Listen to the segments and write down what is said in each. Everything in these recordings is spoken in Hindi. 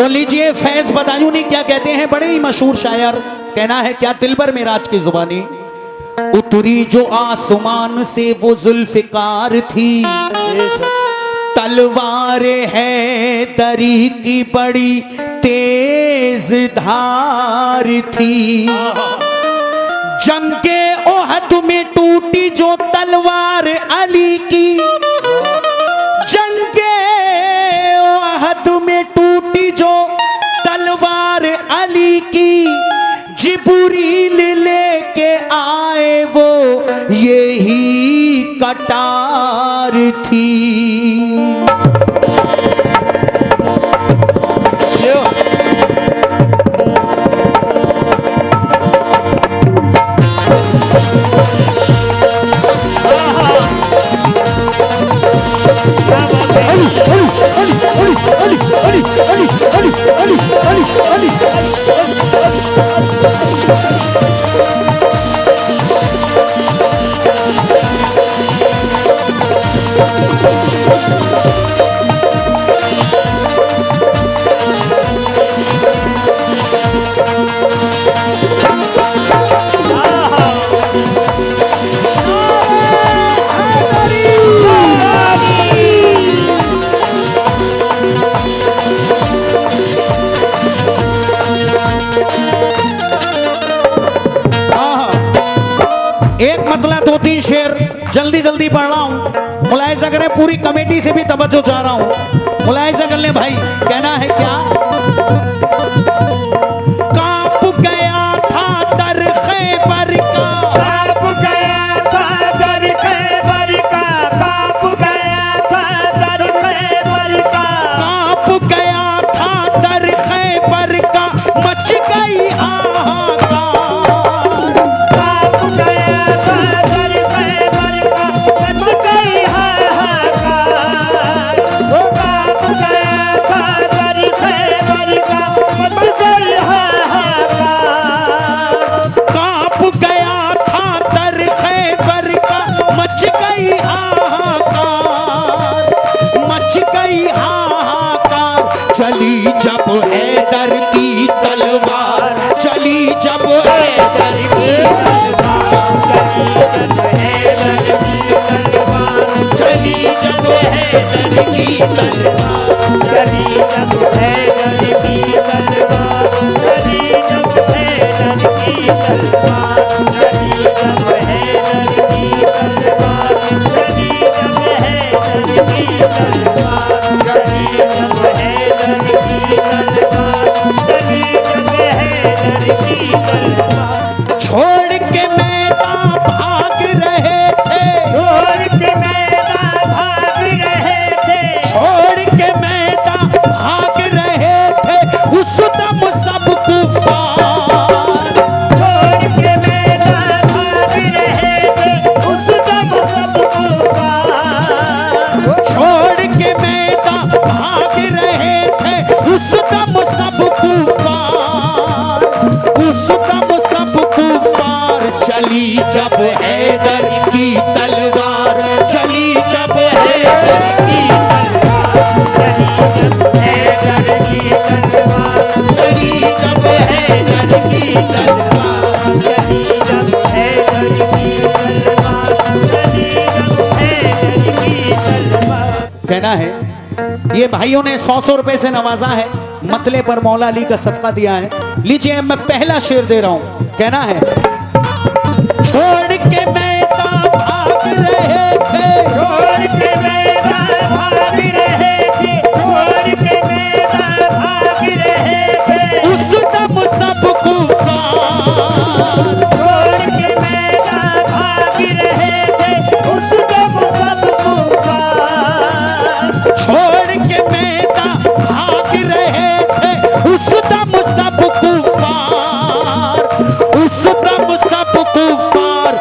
तो लीजिए फैज बदायूनी क्या कहते हैं, बड़े ही मशहूर शायर। कहना है क्या दिलबर मेराज की जुबानी। उतरी जो आसमान से वो जुल्फिकार थी, तलवारे है दरी की बड़ी तेज धार थी। जंगे ओहद में टूटी जो तलवार अली की, जंगे ओहद में टूटी जो तलवार अली की, जिब्रील लेके आए वो यही कटार थी। एक मतलब दो तीन शेर जल्दी जल्दी पढ़ रहा हूं, मुलाहिजा करें, पूरी कमेटी से भी तवज्जो चाह रहा हूं, मुलाहिजा कर ले भाई। कहना है क्या, कांप गया था दर खैबर का, कांप गया था दर खैबर का, कांप गया था दर खैबर का, कांप गया था दर खैबर का, मच गई हाहाकार। चली जब हैदर की तलवार, चली जब हैदर की तलवार, चली जब हैदर की तलवार, चली जब हैदर की तलवार, चली जब हैदर की तलवार, चली जब हैदर की तलवार, चली जब हैदर की तलवार, चली जब हैदर की तलवार, चली जब हैदर की तलवार। छोड़ के मैदान भाग रहे थे, छोड़ के मैदान भाग रहे थे, छोड़ के मैदान भाग रहे थे, उस दम सब कुफार। छोड़ के मैदान भाग रहे थे, उस दम सब कुफार। छोड़ के मैदान भाग रहे थे, उस दम सब कुफार, उस दम सब कुफार। चली जब हैदर की तलवार, चली जब हैदर की हैदर की तलवार, चली जब हैदर की तलवार, चली जब हैदर की तलवार, चली जब हैदर की तलवार। कहना है ये भाइयों ने 100 रुपए से नवाजा है, मतले पर मौला अली का सदका दिया है। लीजिए मैं पहला शेर दे रहा हूं। कहना है, छोड़ के मैदान भाग रहे थे, छोड़ के मैदान भाग रहे थे, छोड़ के मैदान भाग रहे थे, उस दम सब कुफार। छोड़ के मैदान भाग रहे थे, उस दम सब कुफार। छोड़ के मैदान भाग रहे थे, उस दम सब कुफार, उस दम सब कुफार।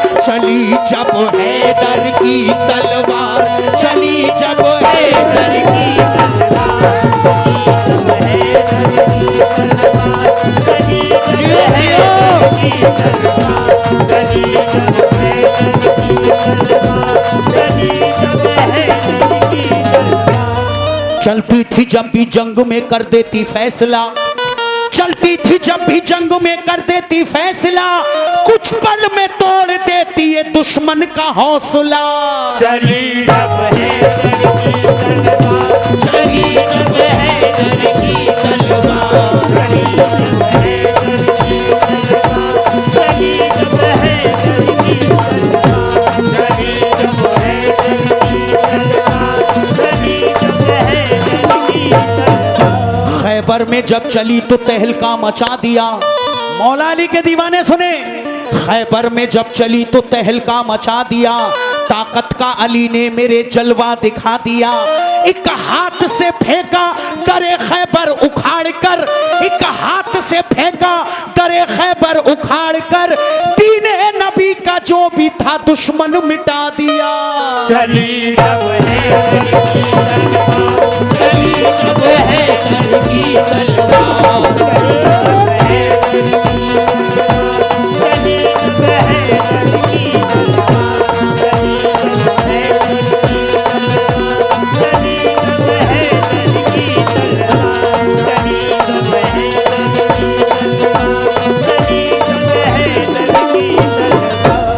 थी जब भी जंग में कर देती फैसला, चलती थी जब भी जंग में कर देती फैसला, कुछ पल में तोड़ देती है दुश्मन का हौसला। चली जब है चली जब है की तलवार, चली जब है चली जब है की तलवार, चली जब है की तलवार। खैबर में जब चली तो तहलका मचा दिया। मौला अली के दीवाने सुने, खैबर में जब चली तो तहलका मचा दिया, ताकत का अली ने मेरे जलवा दिखा दिया। एक हाथ से फेंका दरे खैबर उखाड़ कर, एक हाथ से फेंका दरे खैबर उखाड़ कर, दीने नबी का जो भी था दुश्मन मिटा दिया। चली जब है चली जब है की तलवार, चली जब है की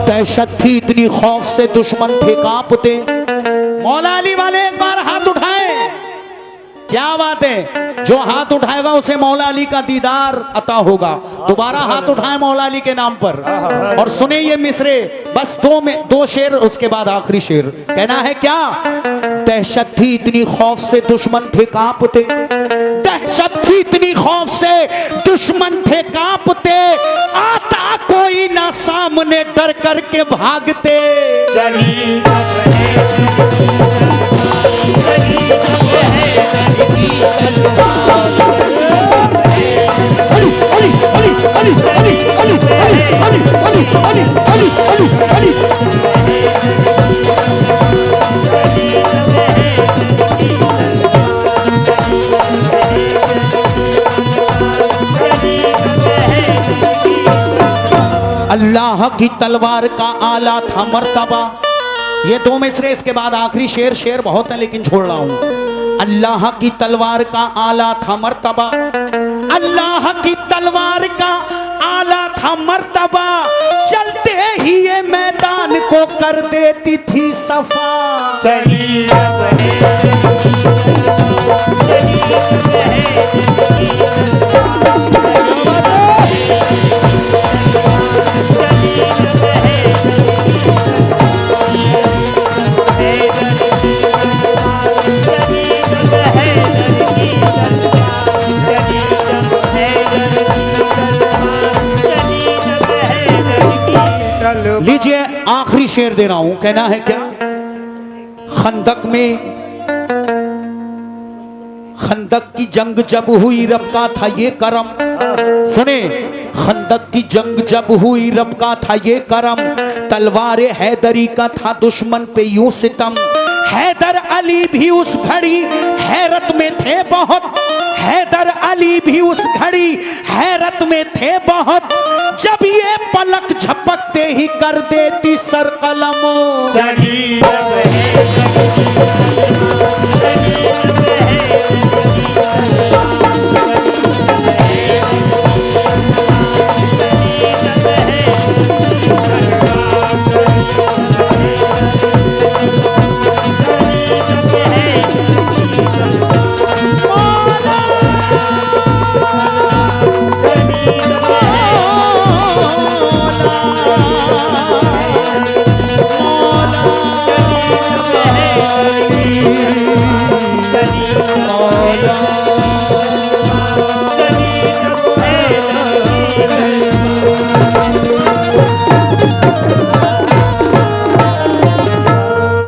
दहशत थी इतनी, खौफ से दुश्मन थे कांपते। मौला अली वाले एक बार हाथ उठाए, क्या बात है, जो हाथ उठाएगा उसे मौला अली का दीदार अता होगा। दोबारा हाथ उठाए मौला अली के नाम पर और सुने ये मिसरे, बस दो शेर, उसके बाद आखिरी शेर। कहना है क्या, दहशत थी इतनी, खौफ से दुश्मन थे कांपते, दहशत थी इतनी, खौफ से दुश्मन थे कांपते, आता कोई ना सामने डर करके भागते। चली जब है की तलवार, अल्लाह की तलवार का आला था मर्तबा। ये दो मिसरे, इसके बाद आखिरी शेर। शेर बहुत है लेकिन छोड़ रहा हूं। अल्लाह की तलवार का आला था मर्तबा, अल्लाह की तलवार का आला था मर्तबा, चलते ही ये मैदान को कर देती थी सफा। चली जब लीजिए आखिरी शेर दे रहा हूं। कहना है क्या, खंदक की जंग जब हुई रब का था ये करम। सुने, खंदक की जंग जब हुई रब का था ये करम, तलवार हैदरी का था दुश्मन पे यूं सितम। हैदर अली भी उस घड़ी हैरत में थे बहुत, हैदर अली भी उस घड़ी हैरत में थे बहुत, जब ये पलक झपकते ही कर देती सर कलम। चली जब है